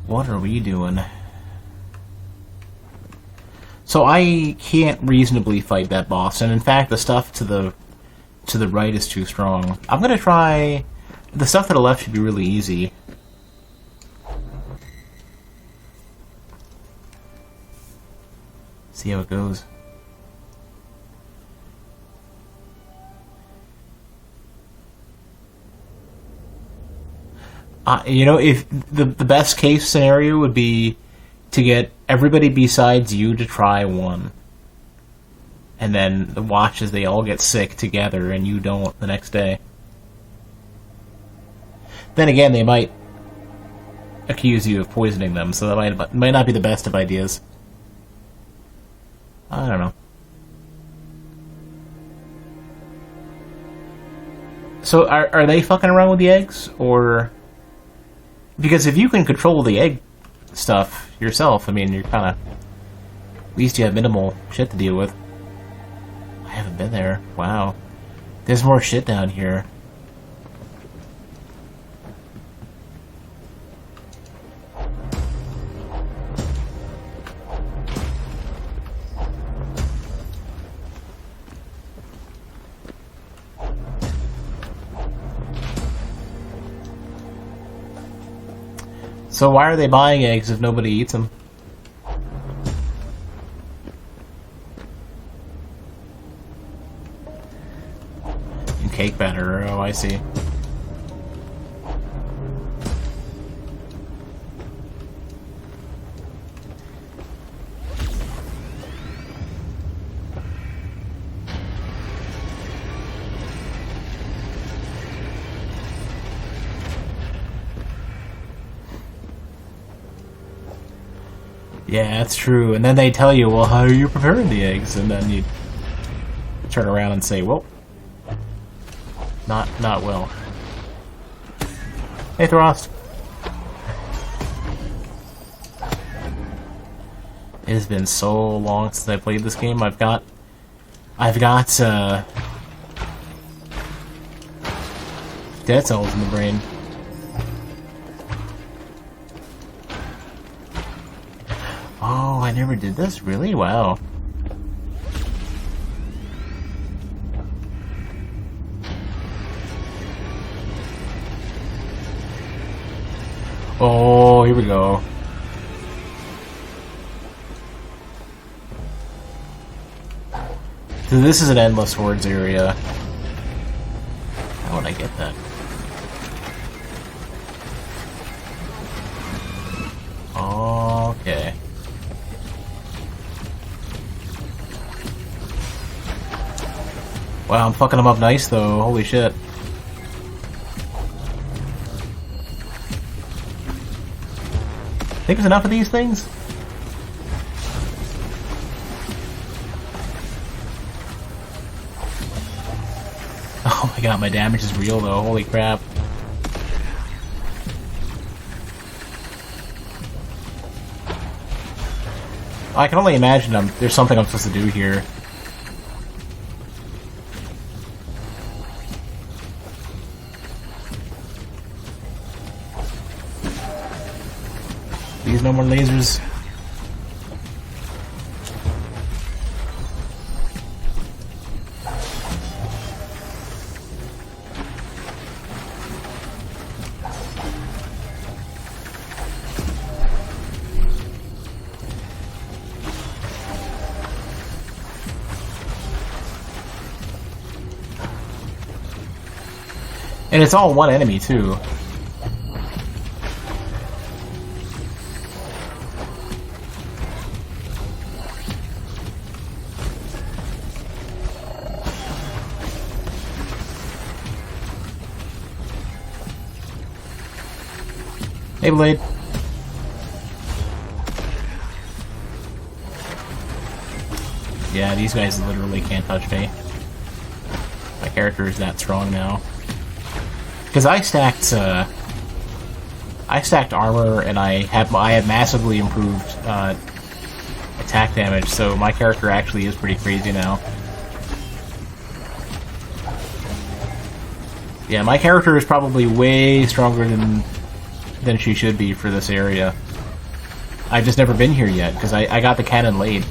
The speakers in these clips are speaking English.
What are we doing? So I can't reasonably fight that boss, and in fact the stuff to the right is too strong. I'm gonna try... The stuff to the left should be really easy. See how it goes. You know, if the best case scenario would be to get everybody besides you to try one. And then watch as they all get sick together and you don't the next day. Then again, they might accuse you of poisoning them, so that might not be the best of ideas. I don't know. So are they fucking around with the eggs, or... Because if you can control the egg stuff yourself, I mean, you're kind of... At least you have minimal shit to deal with. I haven't been there. Wow. There's more shit down here. So why are they buying eggs if nobody eats them? And cake batter, oh I see. Yeah, that's true. And then they tell you, well, how are you preparing the eggs? And then you turn around and say, well, not well. Hey, Throst. It has been so long since I played this game. I've got dead cells in the brain. Oh, I never did this? Really? Wow. Oh, here we go. So this is an endless swords area. How would I get that? Okay. Wow, I'm fucking them up nice though. Holy shit. Think there's enough of these things? Oh my god, my damage is real though. Holy crap. I can only imagine there's something I'm supposed to do here. Please, no more lasers. And it's all one enemy, too. Hey, Blade. Yeah, these guys literally can't touch me. My character is that strong now. Because I stacked armor and I have massively improved attack damage, so my character actually is pretty crazy now. Yeah, my character is probably way stronger than she should be for this area. I've just never been here yet, because I got the cannon laid.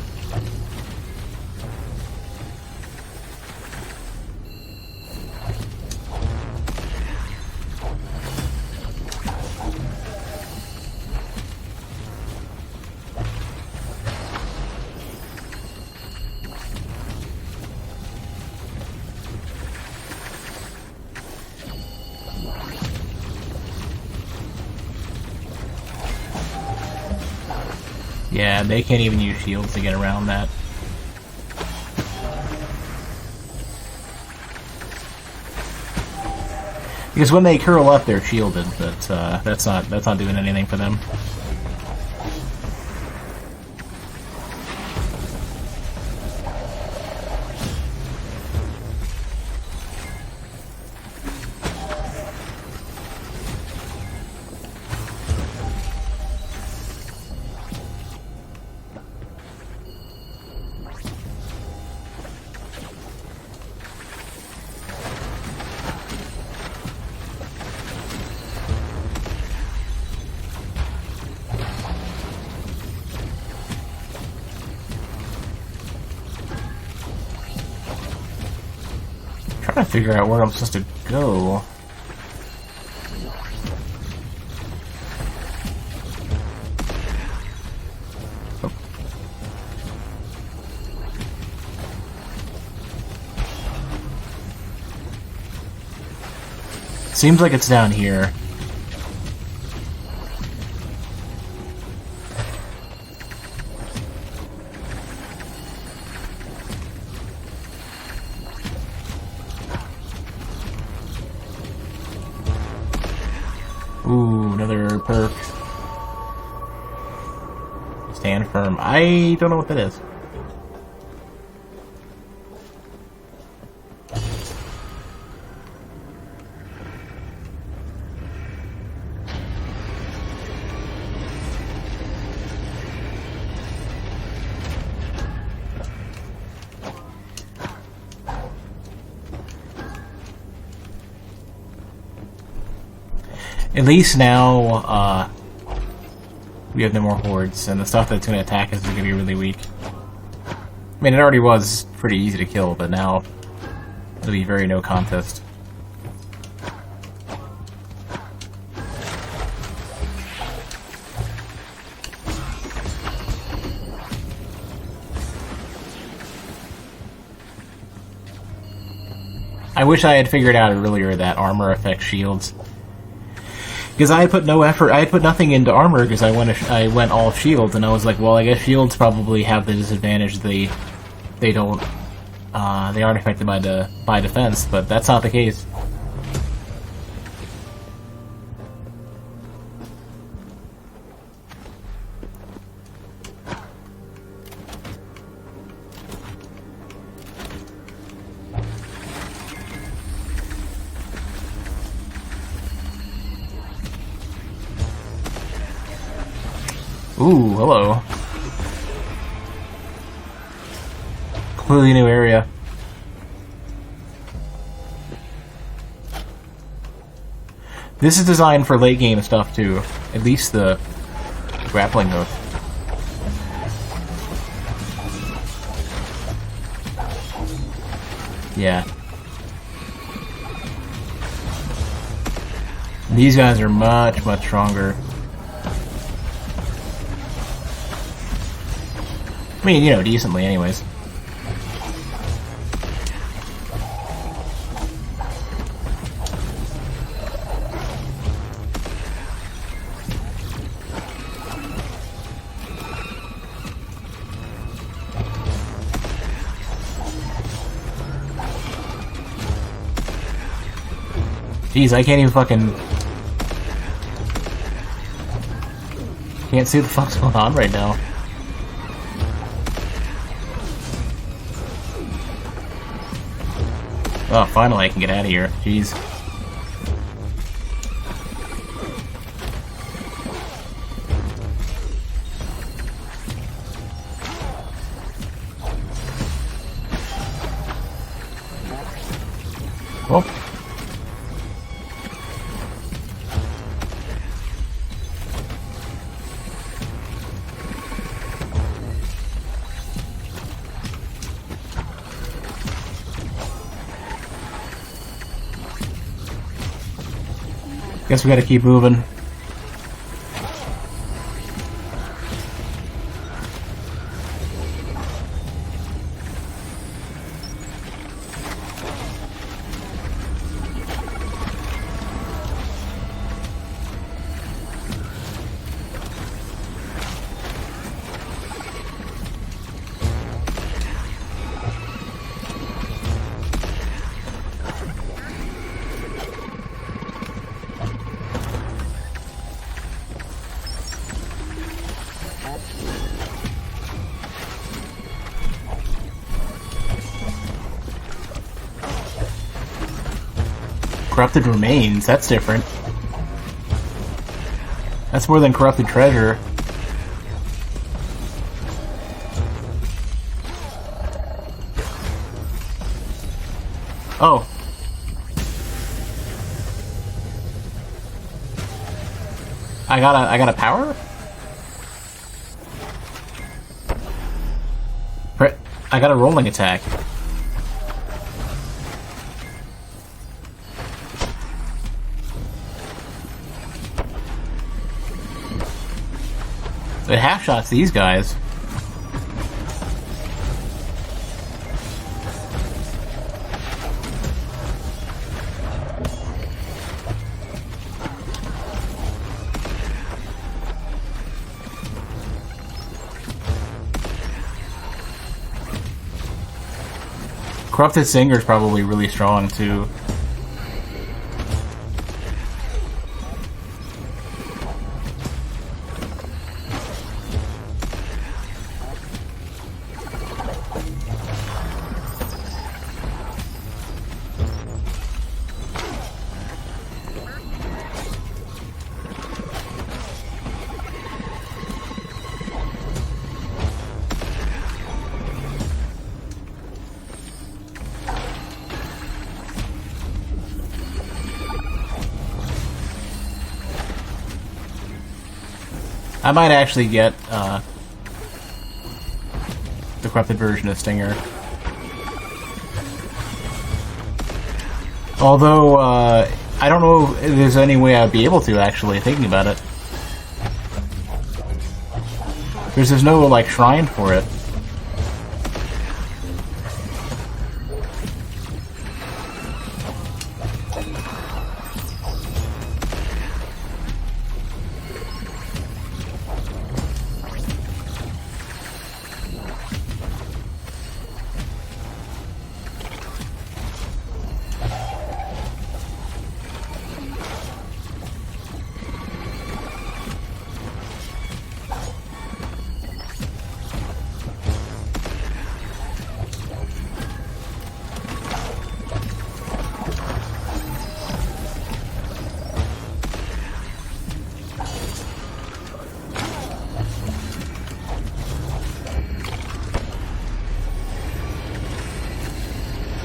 Yeah, they can't even use shields to get around that. Because when they curl up, they're shielded, but that's not doing anything for them. Trying to figure out where I'm supposed to go. Oh. Seems like it's down here. Ooh, another perk. Stand firm. I don't know what that is. At least now, we have no more hordes, and the stuff that's going to attack us is going to be really weak. I mean, it already was pretty easy to kill, but now it'll be very no contest. I wish I had figured out earlier that armor affects shields. Because I had put no effort, I had put nothing into armor because I went all shields, and I was like, well, I guess shields probably have the disadvantage they don't they aren't affected by defense, but that's not the case. Ooh, hello. Completely new area. This is designed for late game stuff too. At least the grappling hook. Yeah. These guys are much, much stronger. I mean, you know, decently anyways. Jeez, I can't even fucking... Can't see what the fuck's going on right now. Oh, finally I can get out of here. Jeez. Well. Guess we gotta keep moving. Corrupted remains, that's different. That's more than corrupted treasure. Oh. I got a power? I got a rolling attack. It half shots these guys. Corrupted Singer's probably really strong too. I might actually get the corrupted version of Stinger. Although, I don't know if there's any way I'd be able to, actually, thinking about it. There's no, like, shrine for it.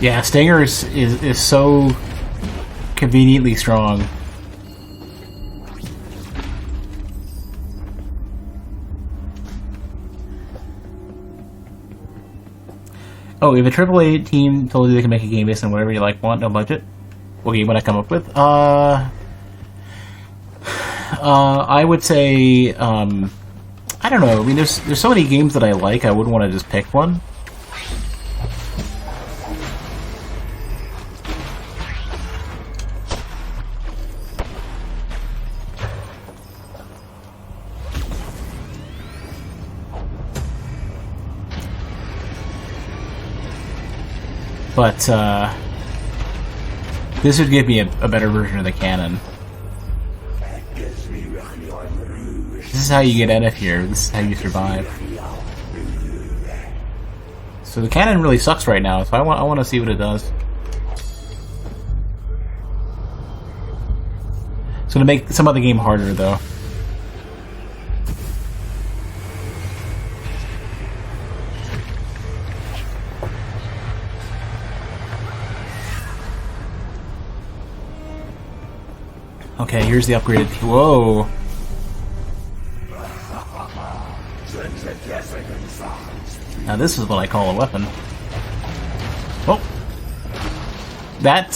Yeah, Stinger is so conveniently strong. Oh, if a AAA team told you they can make a game based on whatever you like, want, no budget, what game would I come up with? I would say, I don't know. I mean, there's so many games that I like. I wouldn't want to just pick one. But, this would give me a better version of the cannon. This is how you get NF here. This is how you survive. So the cannon really sucks right now, so I want to see what it does. It's going to make some of the game harder, though. Okay, here's the upgraded... Whoa! Now this is what I call a weapon. Oh! That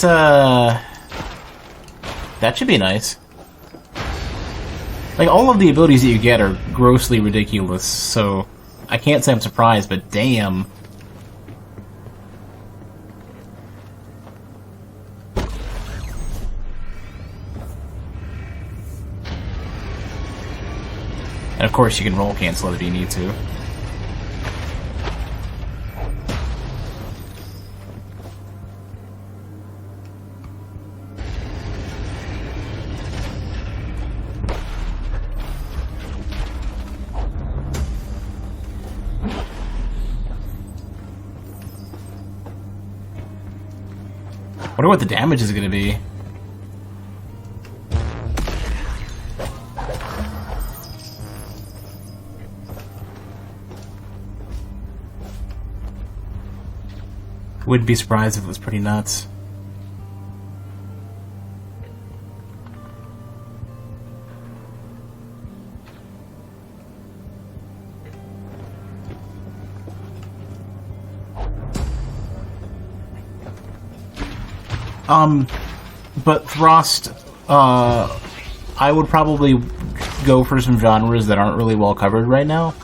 should be nice. Like, all of the abilities that you get are grossly ridiculous, so I can't say I'm surprised, but damn. And of course you can roll cancel it if you need to. I wonder what the damage is going to be. Wouldn't be surprised if it was pretty nuts. But Thrust, I would probably go for some genres that aren't really well covered right now.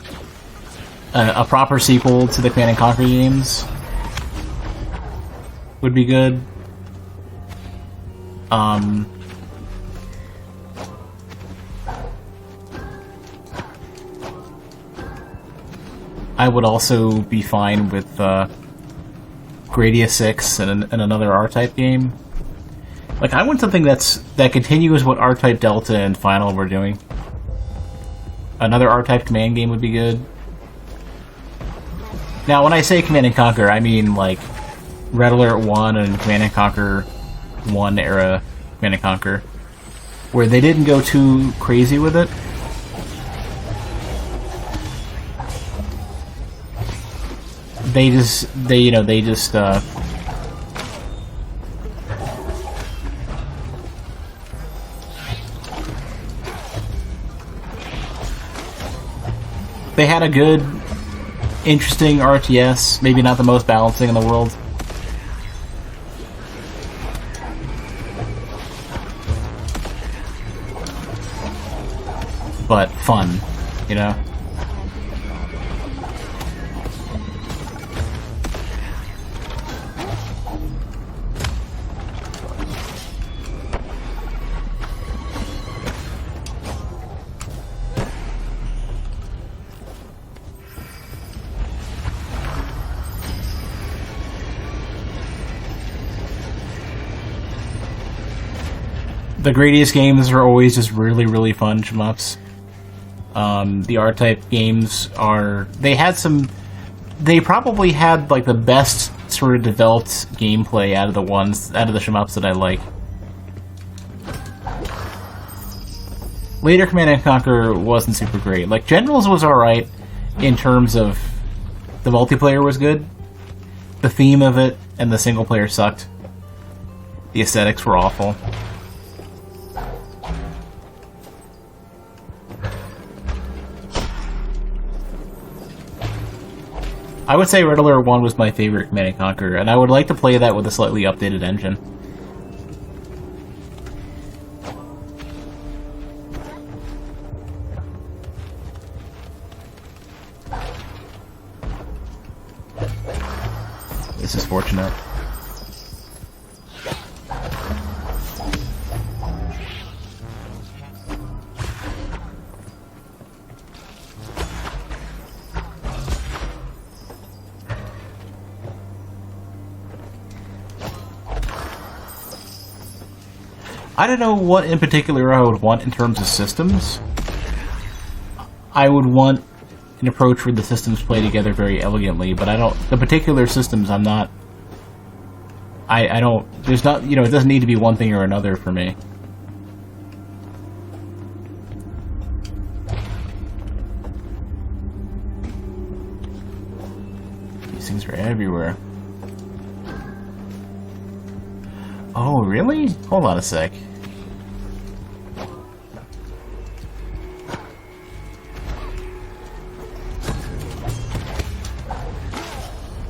A proper sequel to the Command & Conquer games would be good. I would also be fine with pt6 and another R-Type game. Like, I want something that continues what R-Type Delta and Final were doing. Another R-Type Command game would be good. Now, when I say Command & Conquer, I mean, like, Red Alert 1 and Command & Conquer 1 era Command & Conquer, where they didn't go too crazy with it. They just they had a good, interesting RTS, maybe not the most balancing in the world. But fun, you know? The Gradius games are always just really, really fun shmups. The R-Type games are... They probably had, like, the best sort of developed gameplay out of the shmups that I like. Later Command & Conquer wasn't super great. Like, Generals was alright in terms of the multiplayer was good. The theme of it and the single player sucked. The aesthetics were awful. I would say Red Alert 1 was my favorite Command & Conquer, and I would like to play that with a slightly updated engine. This is fortunate. I don't know what in particular I would want in terms of systems. I would want an approach where the systems play together very elegantly, but I don't... The particular systems, I'm not... I don't... There's not... You know, it doesn't need to be one thing or another for me. These things are everywhere. Oh, really? Hold on a sec.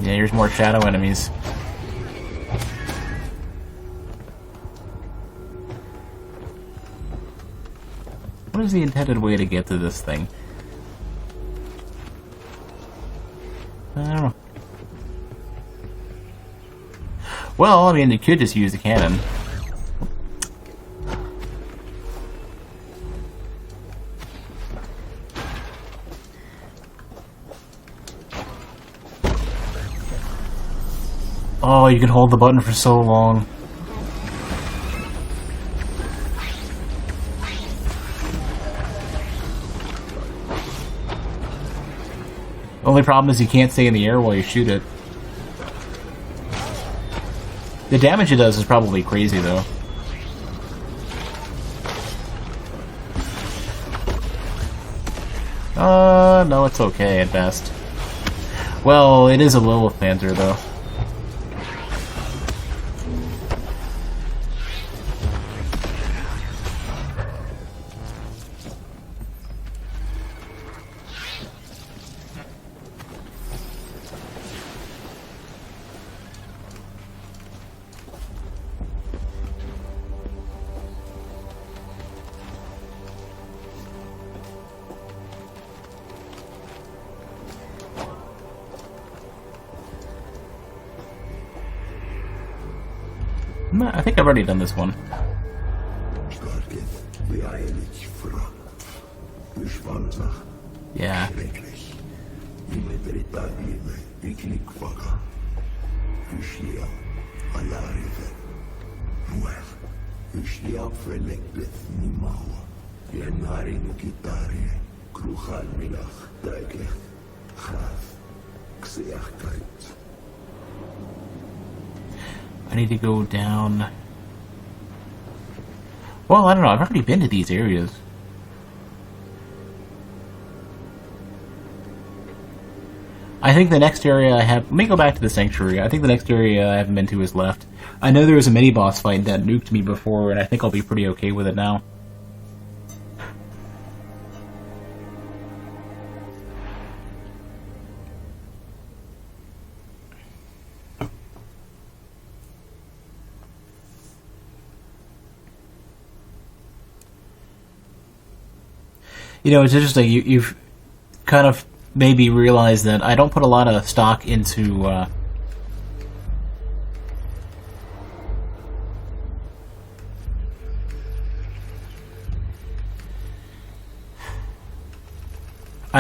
Yeah, here's more shadow enemies. What is the intended way to get to this thing? I don't know. Well, I mean, you could just use the cannon. Oh, you can hold the button for so long. Only problem is you can't stay in the air while you shoot it. The damage it does is probably crazy, though. No, it's okay at best. Well, it is a Lilith Panther, though. I think I've already done this one. Yeah. I need to go down. Well, I don't know. I've already been to these areas. I think the next area I have... Let me go back to the Sanctuary. I think the next area I haven't been to is left. I know there was a mini-boss fight that nuked me before, and I think I'll be pretty okay with it now. You know, it's interesting. You've kind of maybe realized that I don't put a lot of stock into I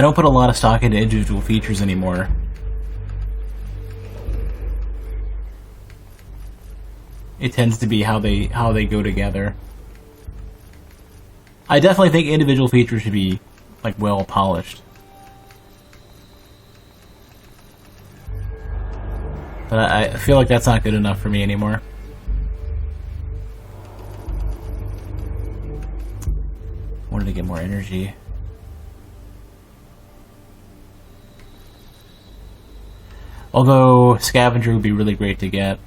don't put a lot of stock into individual features anymore. It tends to be how they go together. I definitely think individual features should be, like, well polished. But I feel like that's not good enough for me anymore. Wanted to get more energy. Although, Scavenger would be really great to get.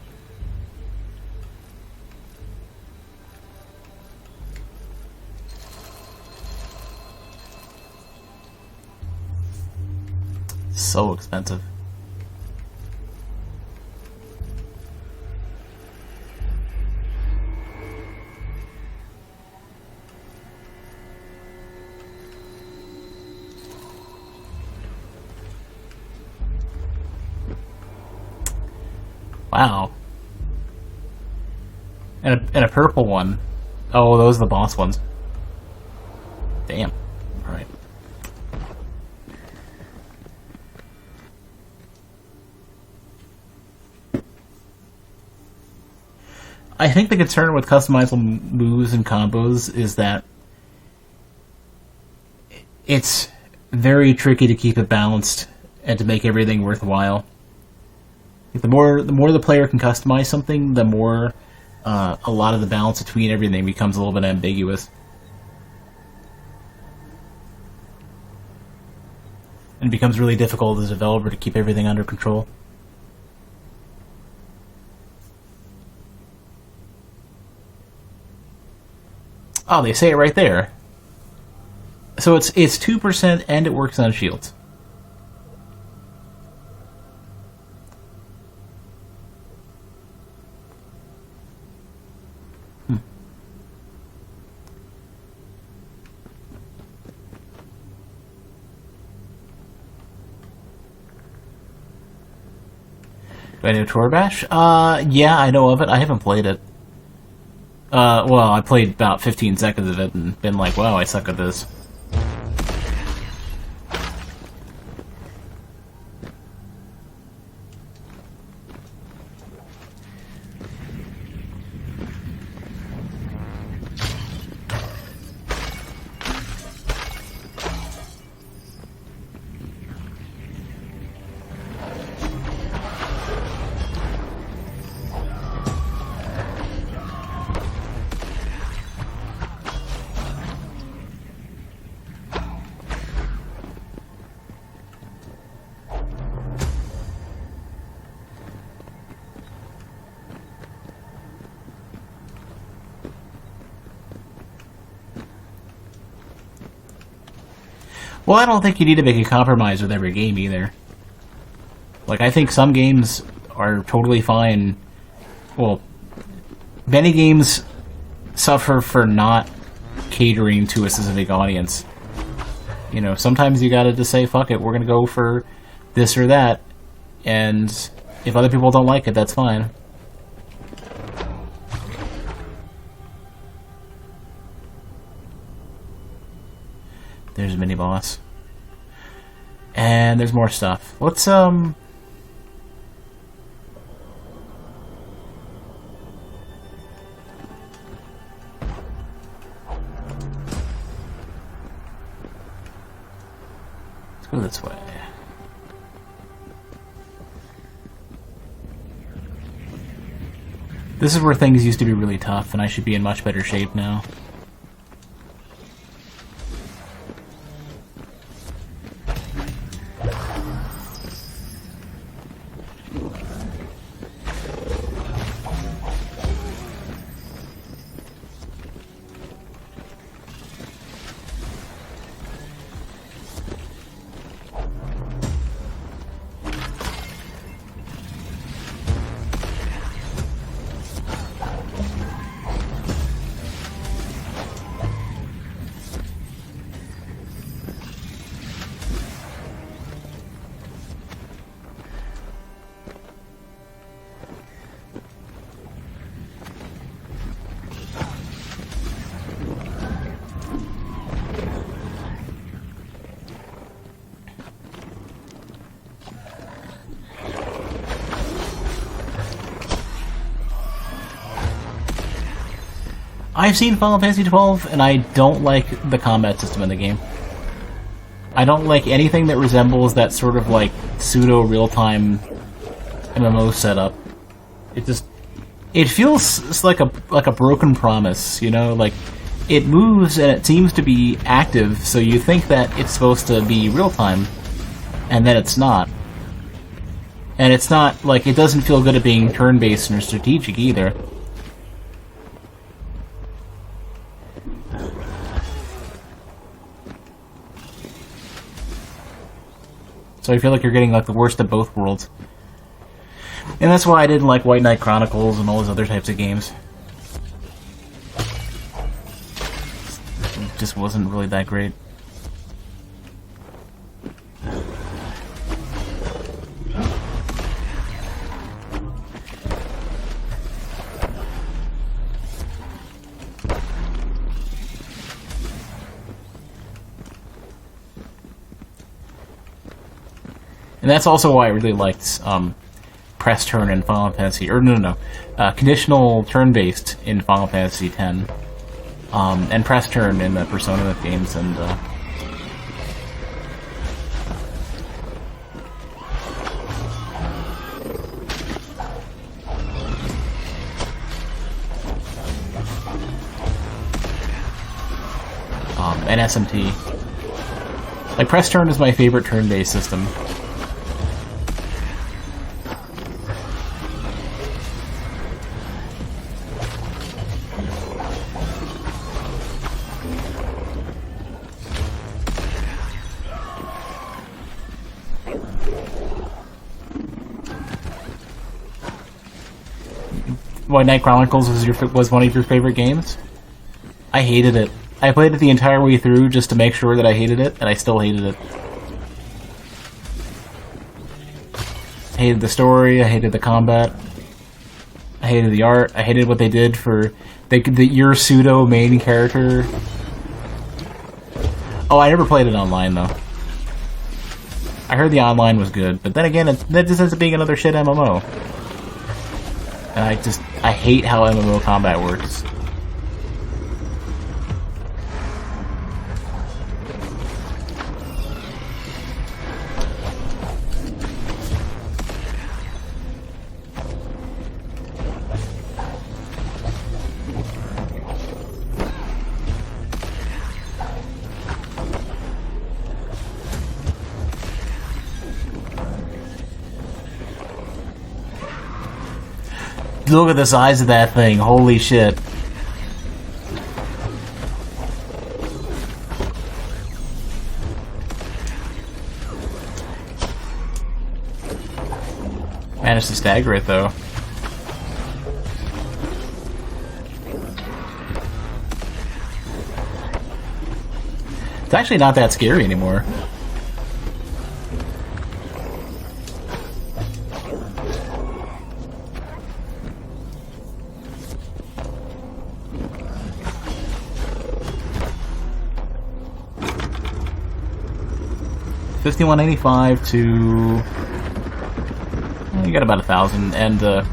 So expensive. Wow. And a purple one. Oh, those are the boss ones. Damn. Alright. I think the concern with customizable moves and combos is that it's very tricky to keep it balanced and to make everything worthwhile. The more the player can customize something, the more a lot of the balance between everything becomes a little bit ambiguous. And it becomes really difficult as a developer to keep everything under control. Oh, they say it right there. So it's 2% and it works on shields. Do I know Tour Bash? Yeah, I know of it. I haven't played it. Well, I played about 15 seconds of it and been like, wow, I suck at this. Well, I don't think you need to make a compromise with every game either. Like, I think some games are totally fine. Well, many games suffer for not catering to a specific audience. You know, sometimes you gotta just say, fuck it, we're gonna go for this or that, and if other people don't like it, that's fine. There's a mini-boss. And there's more stuff. Let's go this way. This is where things used to be really tough, and I should be in much better shape now. I've seen Final Fantasy XII, and I don't like the combat system in the game. I don't like anything that resembles that sort of, like, pseudo-real-time MMO setup. It feels like a broken promise, you know? Like, it moves and it seems to be active, so you think that it's supposed to be real-time, and then it's not. And it's not, like, it doesn't feel good at being turn-based or strategic either. So I feel like you're getting like the worst of both worlds. And that's why I didn't like White Knight Chronicles and all those other types of games. It just wasn't really that great. And that's also why I really liked press turn in Final Fantasy, or conditional turn-based in Final Fantasy X, and press turn in the Persona games, and SMT. Like, press turn is my favorite turn-based system. White Knight Chronicles was one of your favorite games? I hated it. I played it the entire way through just to make sure that I hated it, and I still hated it. hated the story, I hated the combat, I hated the art, I hated what they did for your pseudo main character. Oh, I never played it online though. I heard the online was good, but then again, that just ends up being another shit MMO. And I hate how MMO combat works. Look at the size of that thing, holy shit. Managed to stagger it though. It's actually not that scary anymore. $51.85 to you got about 1,000 and a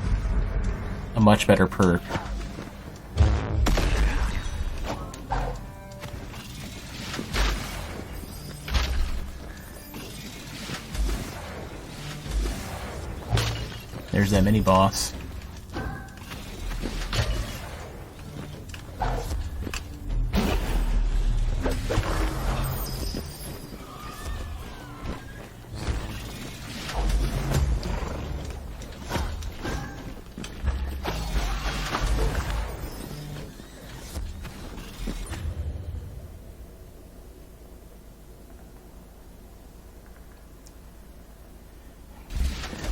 much better perk. There's that mini boss.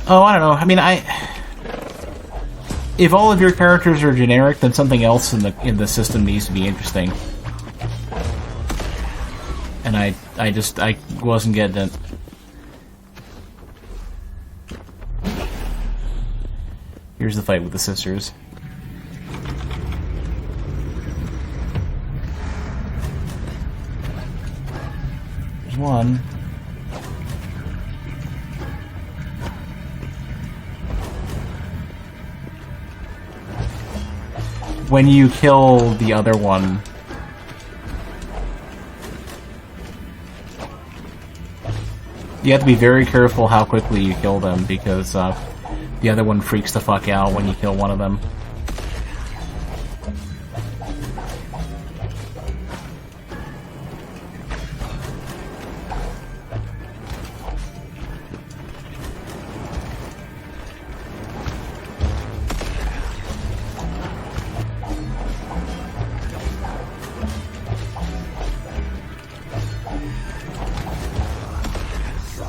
Oh, I don't know. I mean, if all of your characters are generic, then something else in the system needs to be interesting. And I wasn't getting it. Here's the fight with the sisters. There's one. When you kill the other one, you have to be very careful how quickly you kill them, because the other one freaks the fuck out when you kill one of them.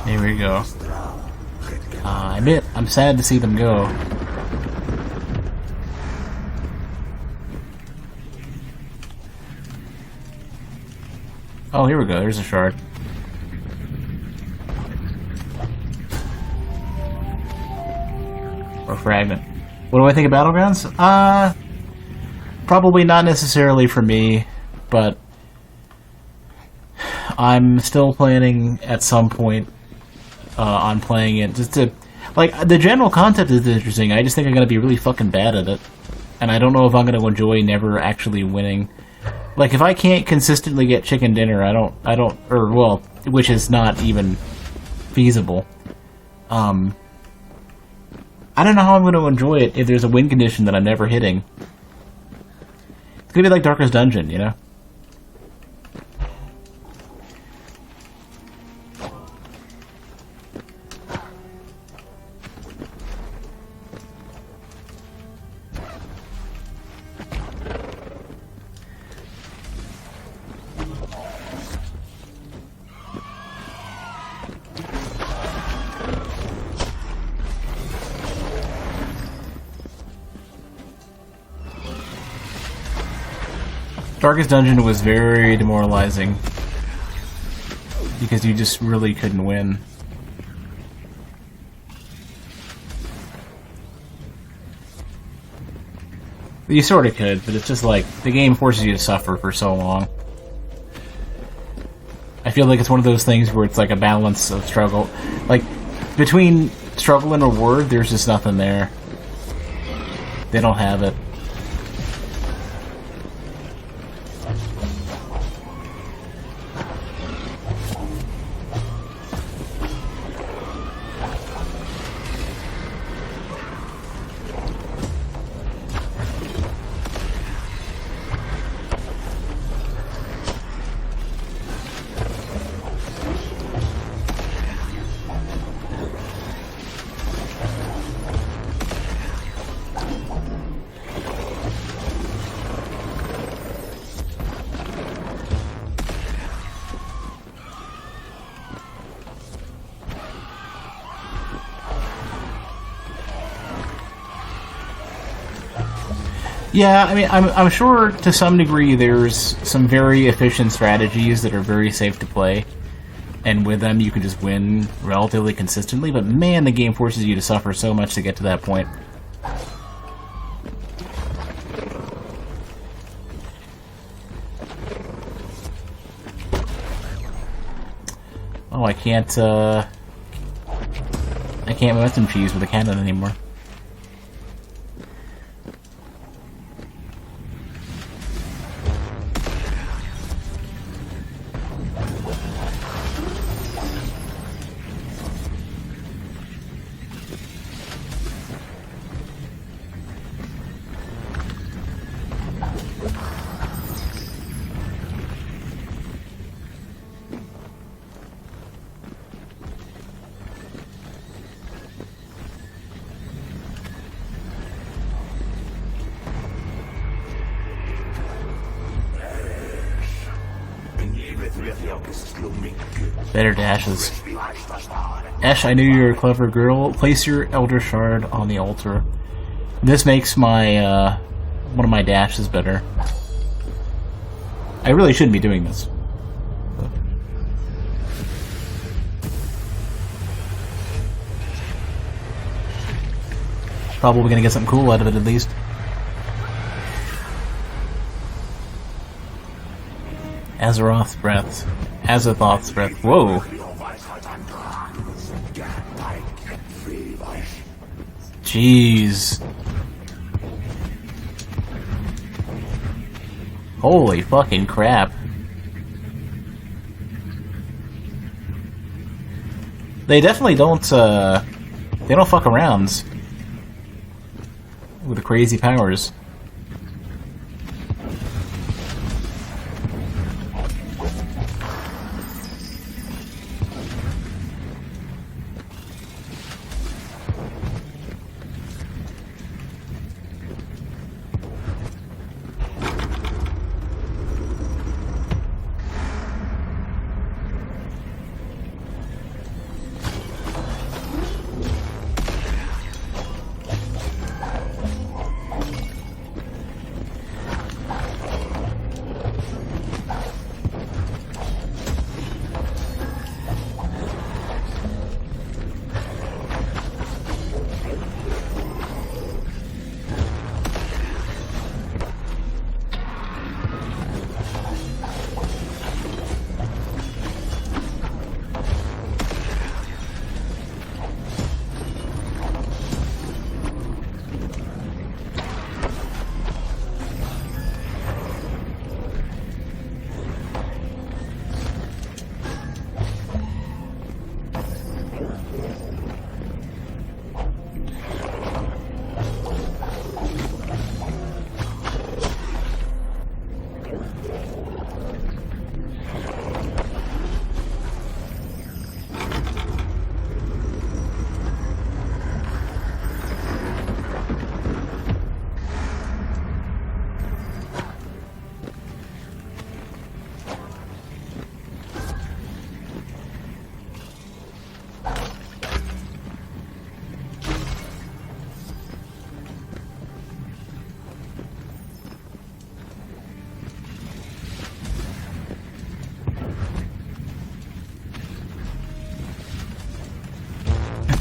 Here we go. I admit, I'm sad to see them go. Oh, here we go. There's a shard. Or fragment. What do I think of Battlegrounds? Probably not necessarily for me, but I'm still planning at some point on playing it. Just to, like, the general concept is interesting. I just think I'm gonna be really fucking bad at it, and I don't know if I'm gonna enjoy never actually winning. Like, if I can't consistently get chicken dinner, I don't, or well, which is not even feasible. I don't know how I'm gonna enjoy it if there's a win condition that I'm never hitting. It's gonna be like Darkest Dungeon, you know? Darkest Dungeon was very demoralizing because you just really couldn't win. You sort of could, but it's just like, the game forces you to suffer for so long. I feel like it's one of those things where it's like a balance of struggle. Like, between struggle and reward, there's just nothing there. They don't have it. Yeah, I mean, I'm sure to some degree there's some very efficient strategies that are very safe to play, and with them you can just win relatively consistently, but man, the game forces you to suffer so much to get to that point. Oh, I can't momentum fuse with a cannon anymore. Better dashes. Ash, I knew you were a clever girl. Place your Elder Shard on the altar. This makes my, one of my dashes better. I really shouldn't be doing this. Probably gonna get something cool out of it at least. Azeroth's breath. Azathoth's breath. Whoa. Jeez. Holy fucking crap. They definitely don't, they don't fuck around with the crazy powers.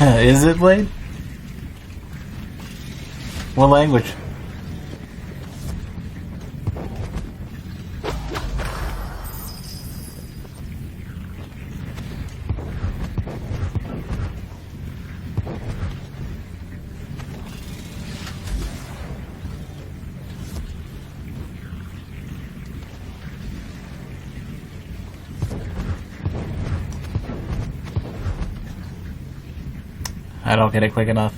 Is it, Blade? What language? I don't get it quick enough.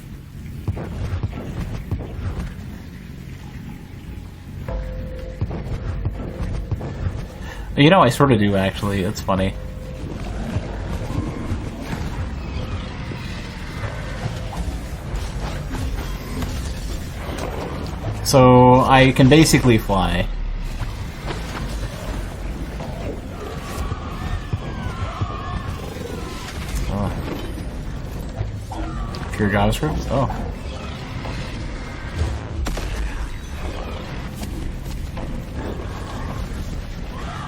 You know, I sort of do, actually. It's funny. So, I can basically fly. Oh. Pure JavaScript? Oh.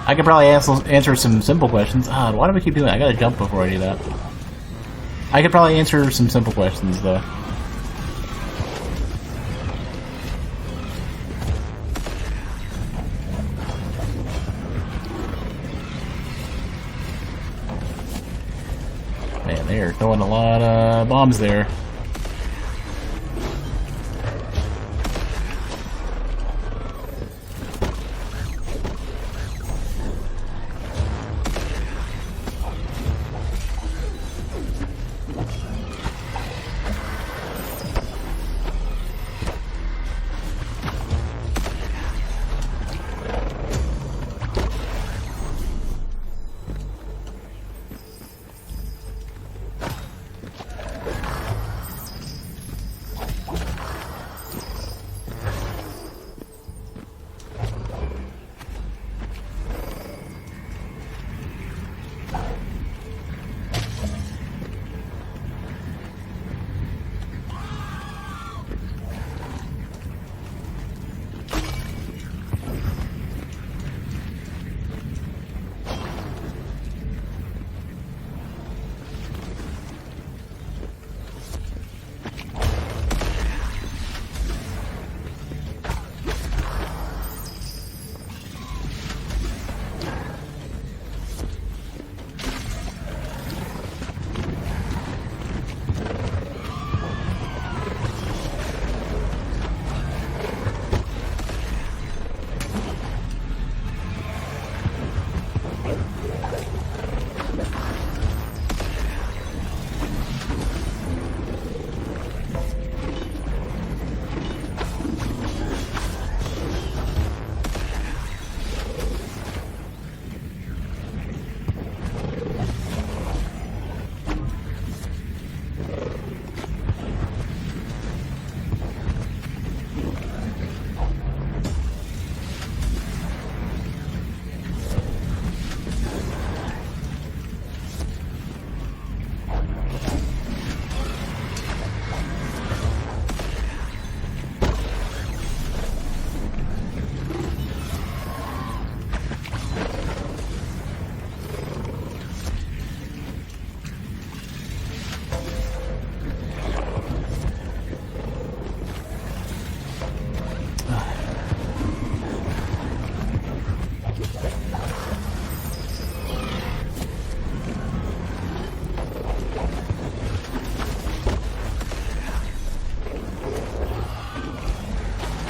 I could probably answer some simple questions. Ah, why do we keep doing that? I gotta jump before I do that. I could probably answer some simple questions, though. Man, they're throwing a lot of bombs there.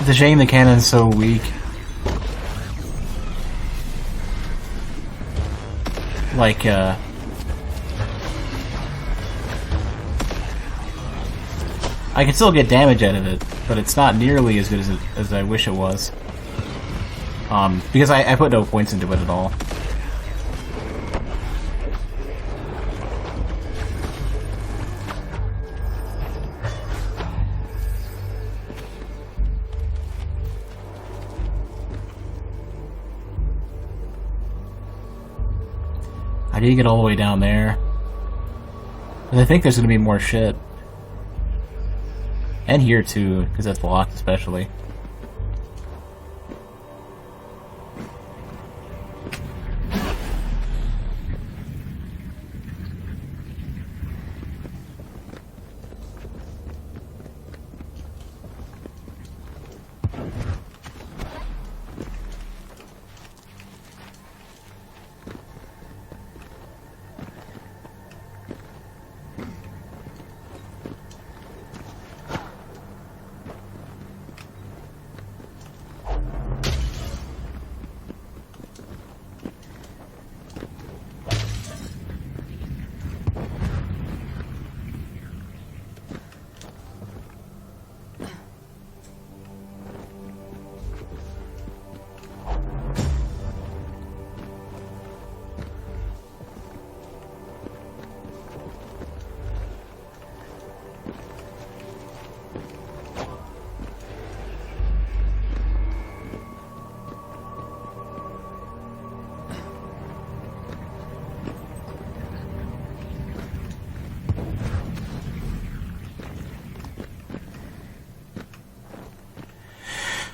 It's a shame the cannon's so weak. Like, I can still get damage out of it, but it's not nearly as good as I wish it was. Because I put no points into it at all. I did get all the way down there. And I think there's gonna be more shit. And here too, because that's blocked especially.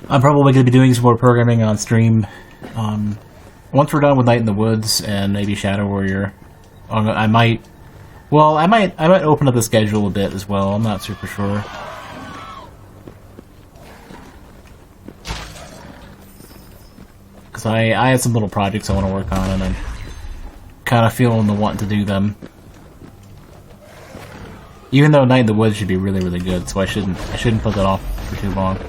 I'm probably going to be doing some more programming on stream. Once we're done with Night in the Woods and maybe Shadow Warrior, I might open up the schedule a bit as well. I'm not super sure. Because I had some little projects I want to work on, and I'm kind of feeling the want to do them. Even though Night in the Woods should be really, really good, so I shouldn't put that off for too long.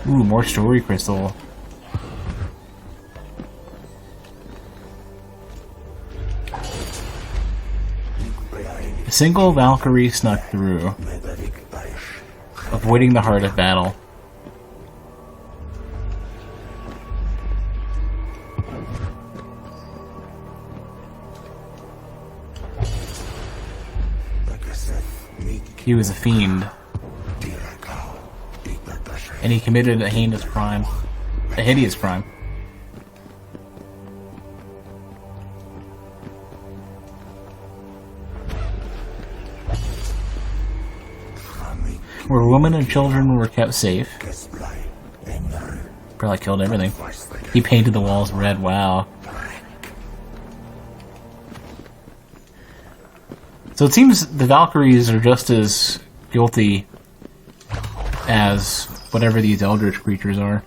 Ooh, more story crystal. A single Valkyrie snuck through, avoiding the heart of battle. He was a fiend. And he committed a heinous crime. A hideous crime. Where women and children were kept safe. Probably killed everything. He painted the walls red, wow. So it seems the Valkyries are just as guilty as whatever these eldritch creatures are.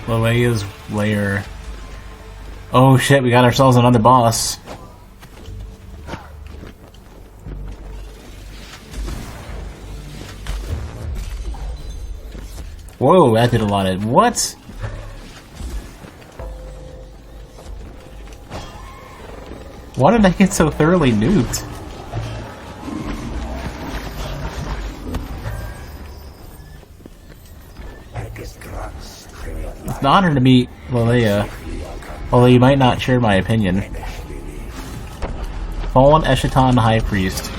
Leia's lair. Oh shit, we got ourselves another boss. Whoa, that did a lot of... What? Why did I get so thoroughly nuked? It's an honor to meet Lilia, although you might not share my opinion. Fallen Eschaton High Priest.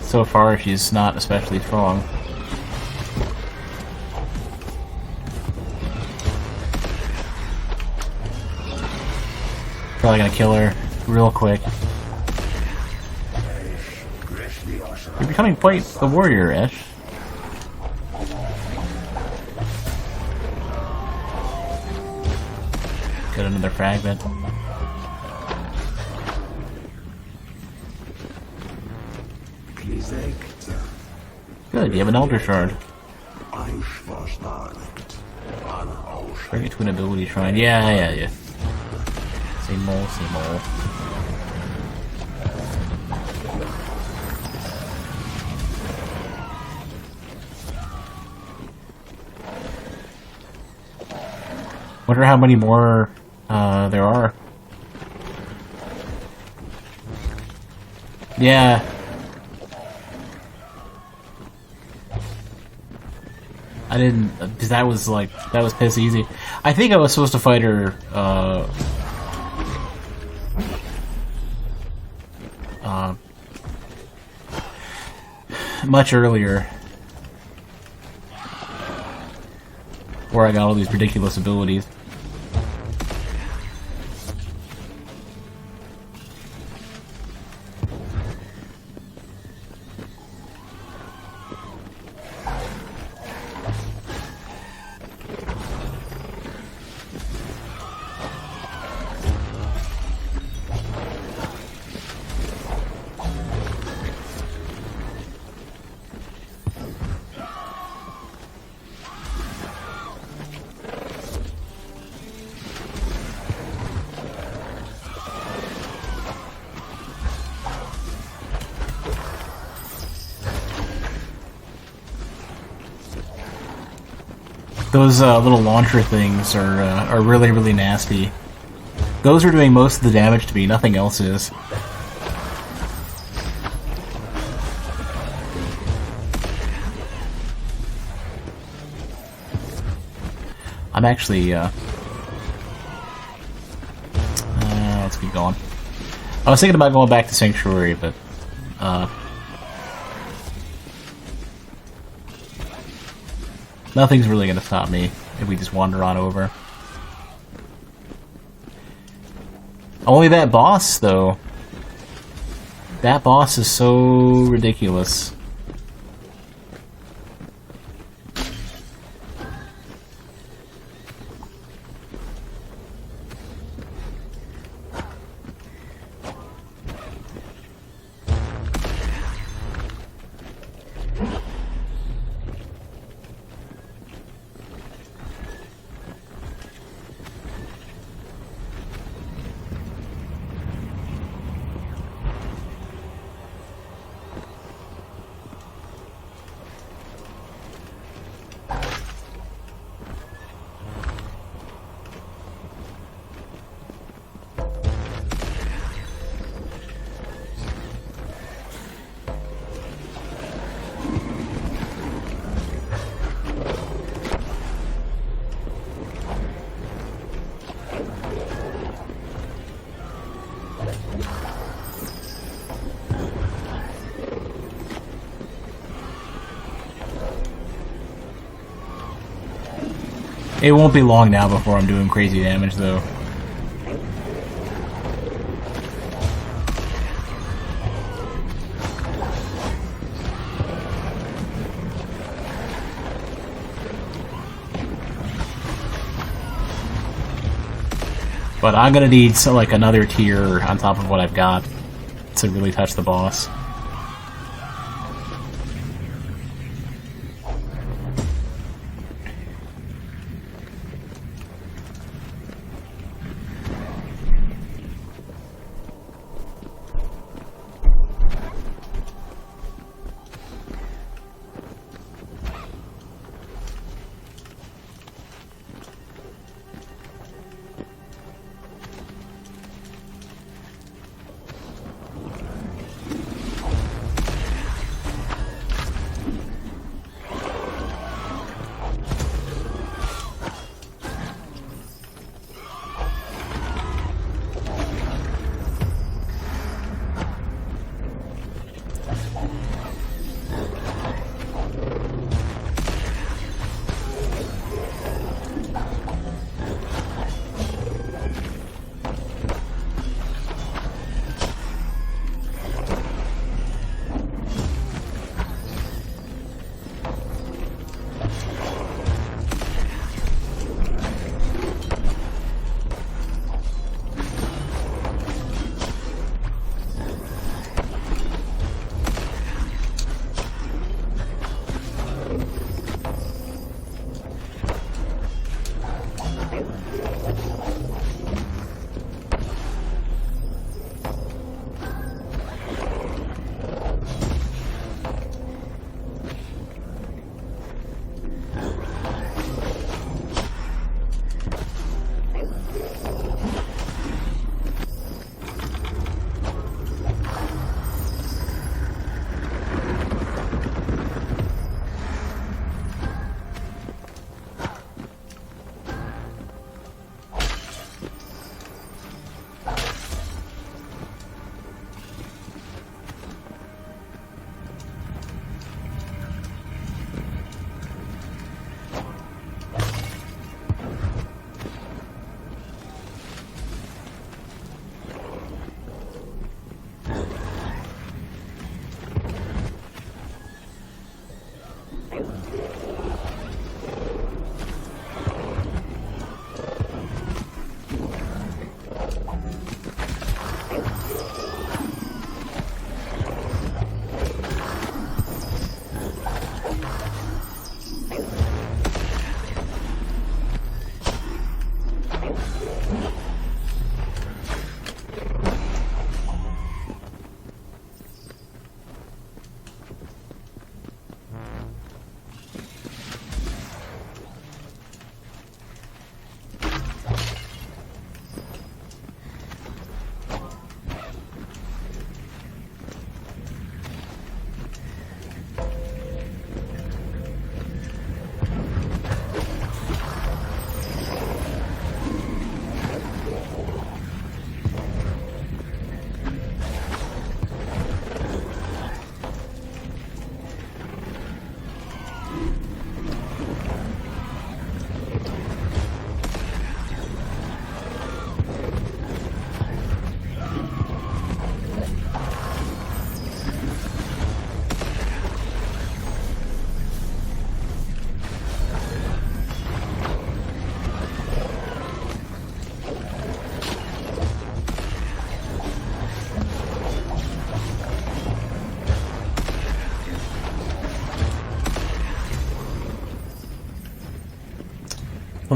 So far, she's not especially strong. Probably gonna kill her real quick. You're becoming quite the warrior, Esh. Get another fragment. Good, you have an Elder Shard. Bring it to an ability shrine. Yeah. Same old. Wonder how many more there are. Yeah. I didn't, because that was piss easy. I think I was supposed to fight her, much earlier. Where I got all these ridiculous abilities. Those little launcher things are really, really nasty. Those are doing most of the damage to me, nothing else is. I'm actually, let's keep going. I was thinking about going back to Sanctuary, but, nothing's really gonna stop me if we just wander on over. Only that boss, though. That boss is so ridiculous. It won't be long now before I'm doing crazy damage, though. But I'm gonna need like another tier on top of what I've got to really touch the boss.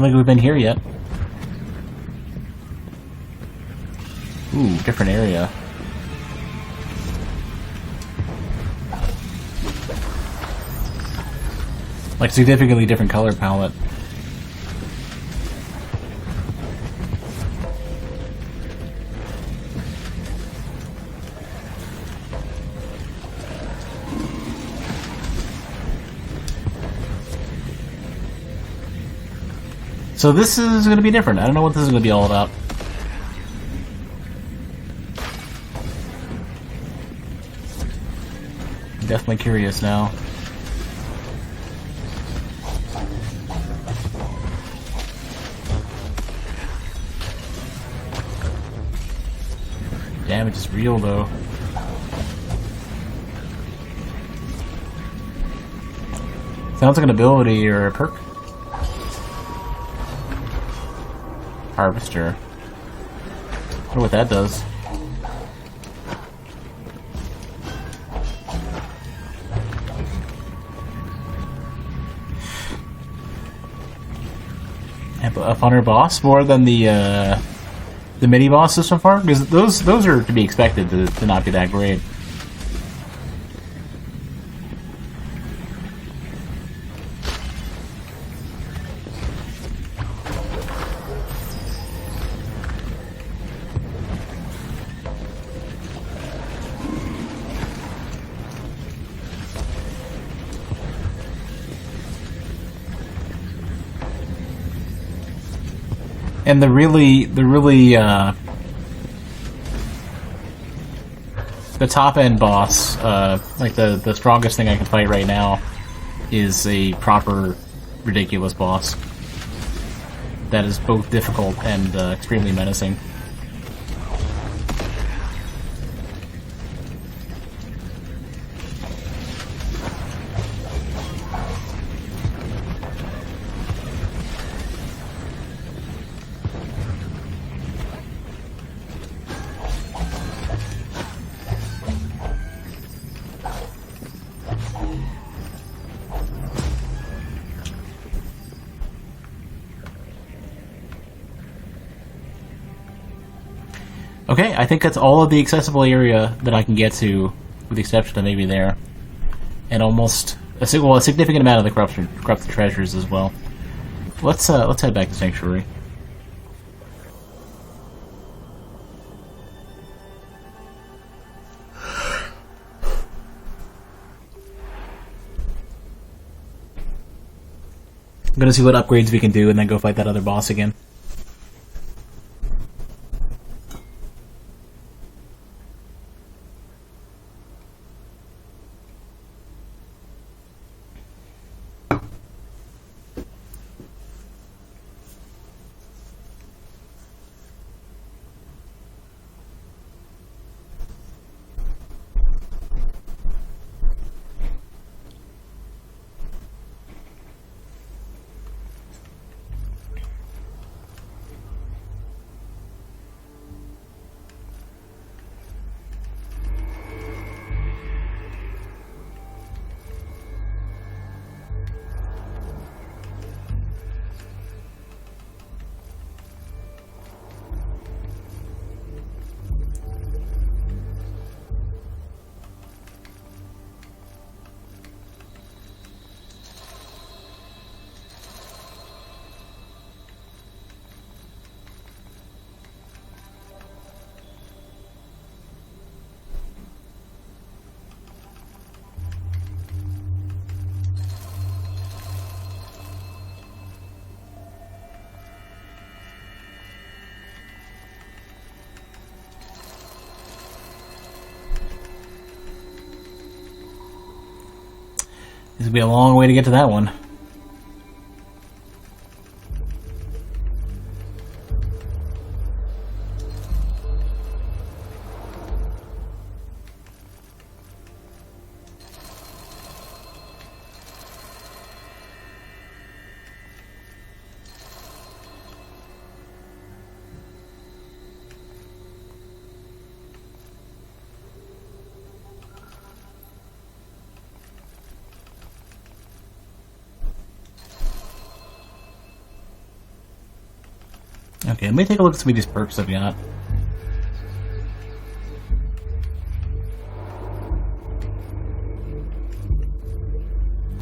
don't think we've been here yet. Ooh, different area. Like, significantly different color palette. So this is going to be different. I don't know what this is going to be all about. I'm definitely curious now. Damage is real though. Sounds like an ability or a perk. Harvester. I wonder what that does. A funner boss, more than the mini bosses so far, because those are to be expected to not be that great. And the top end boss, like the strongest thing I can fight right now, is a proper ridiculous boss that is both difficult and extremely menacing. Okay, I think that's all of the accessible area that I can get to, with the exception of maybe there, and almost a significant amount of the corrupted treasures as well. Let's head back to Sanctuary. I'm gonna see what upgrades we can do, and then go fight that other boss again. This will be a long way to get to that one. Okay, let me take a look at some of these perks I've got.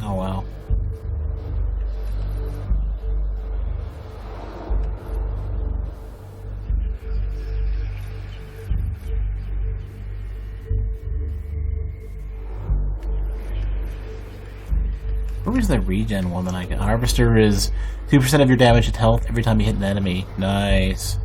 Oh, wow. Where was the regen one that I got? Harvester is 2% of your damage and health every time you hit an enemy. Nice.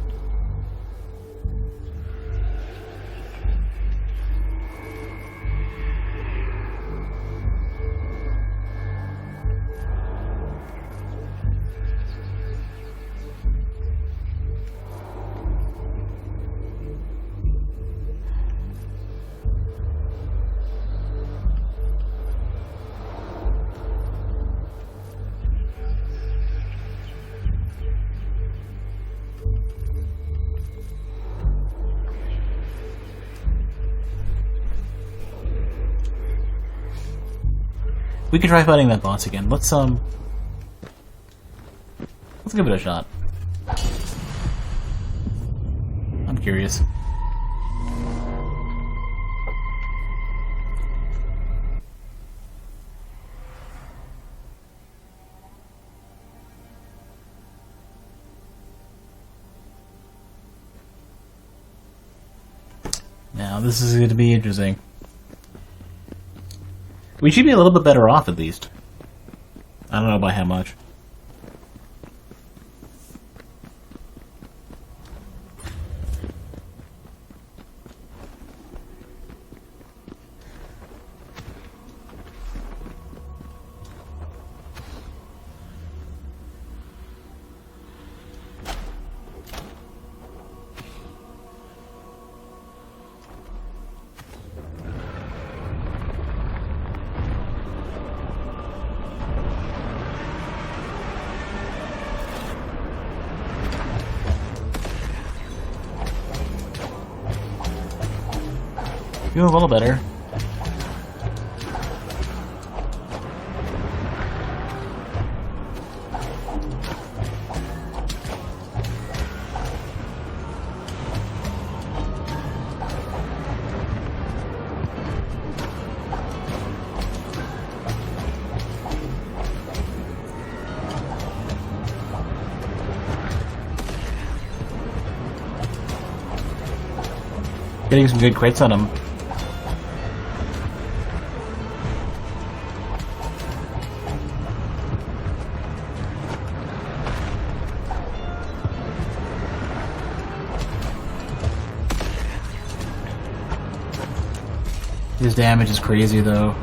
We can try fighting that boss again. Let's give it a shot. I'm curious. Now this is going to be interesting. We should be a little bit better off, at least. I don't know by how much. Doing a little better. Getting some good crits on him. His damage is crazy, though.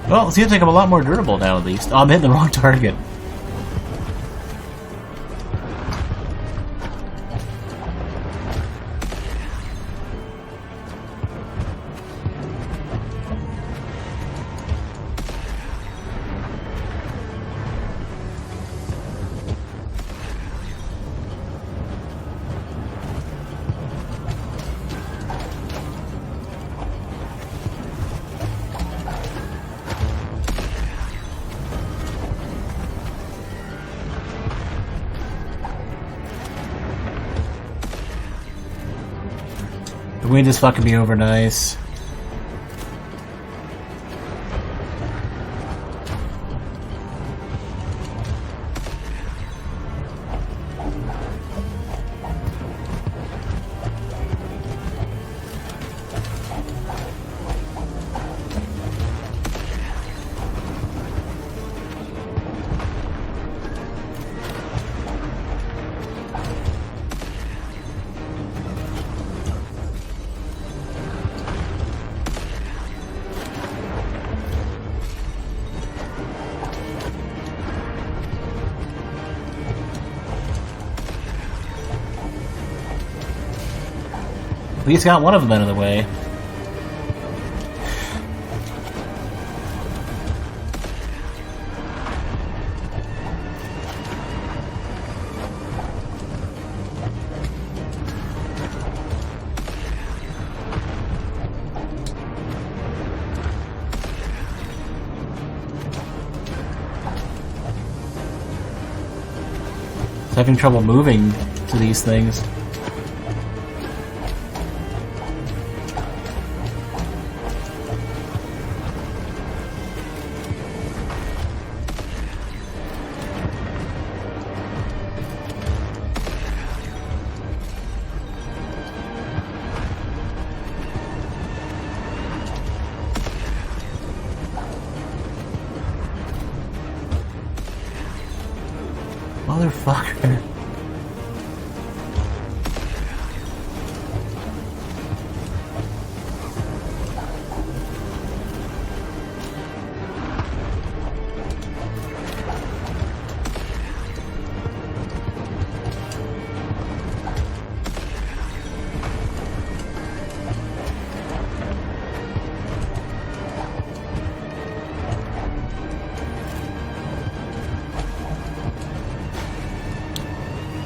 Well, it seems like I'm a lot more durable now, at least. Oh, I'm hitting the wrong target. The wind is fucking me over nice. At least got one of them out of the way. Having trouble moving to these things. Motherfucker.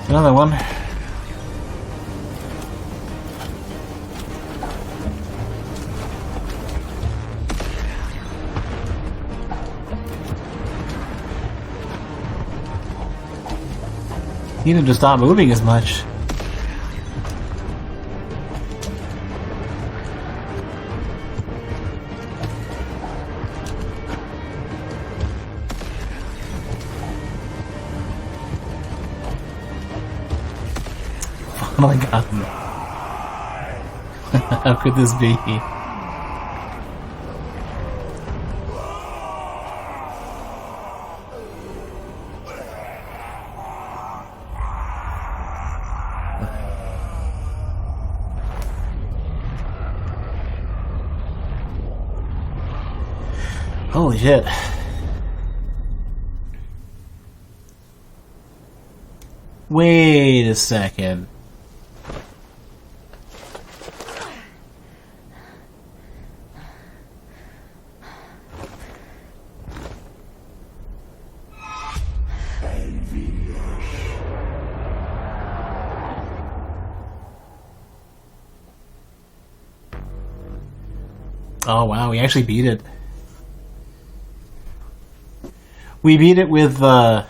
Another one. Need him to stop moving as much. Oh my god. How could this be? Holy shit. Wait a second. Oh wow, we actually beat it. We beat it with a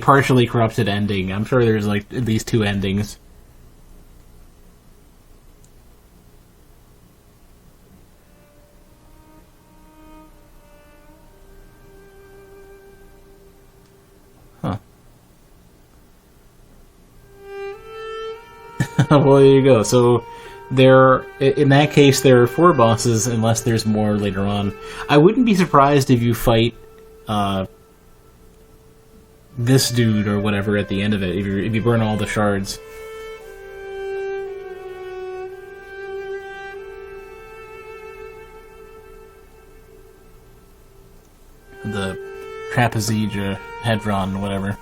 partially corrupted ending. I'm sure there's like at least 2 endings. Huh. Well, there you go. So in that case, there are 4 bosses, unless there's more later on. I wouldn't be surprised if you fight this dude or whatever at the end of it, if you burn all the shards. The trapezoid, hedron, whatever.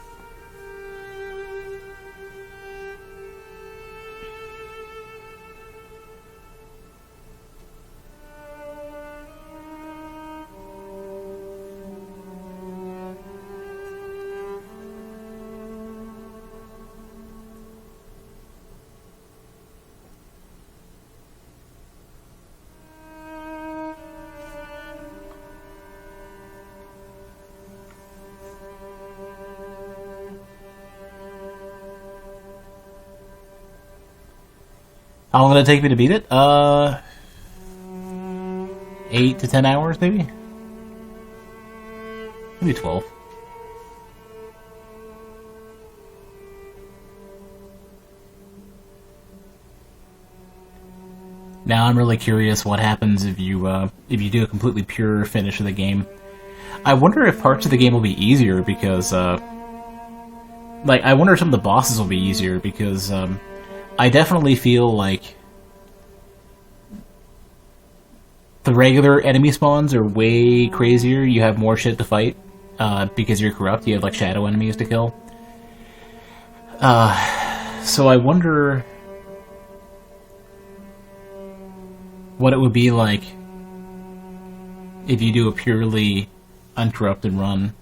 How long did it take me to beat it? 8 to 10 hours, maybe? Maybe 12. Now I'm really curious what happens if you do a completely pure finish of the game. I wonder if parts of the game will be easier because, like, I wonder if some of the bosses will be easier because, I definitely feel like the regular enemy spawns are way crazier. You have more shit to fight, because you're corrupt. You have, like, shadow enemies to kill. So I wonder what it would be like if you do a purely uncorrupted run.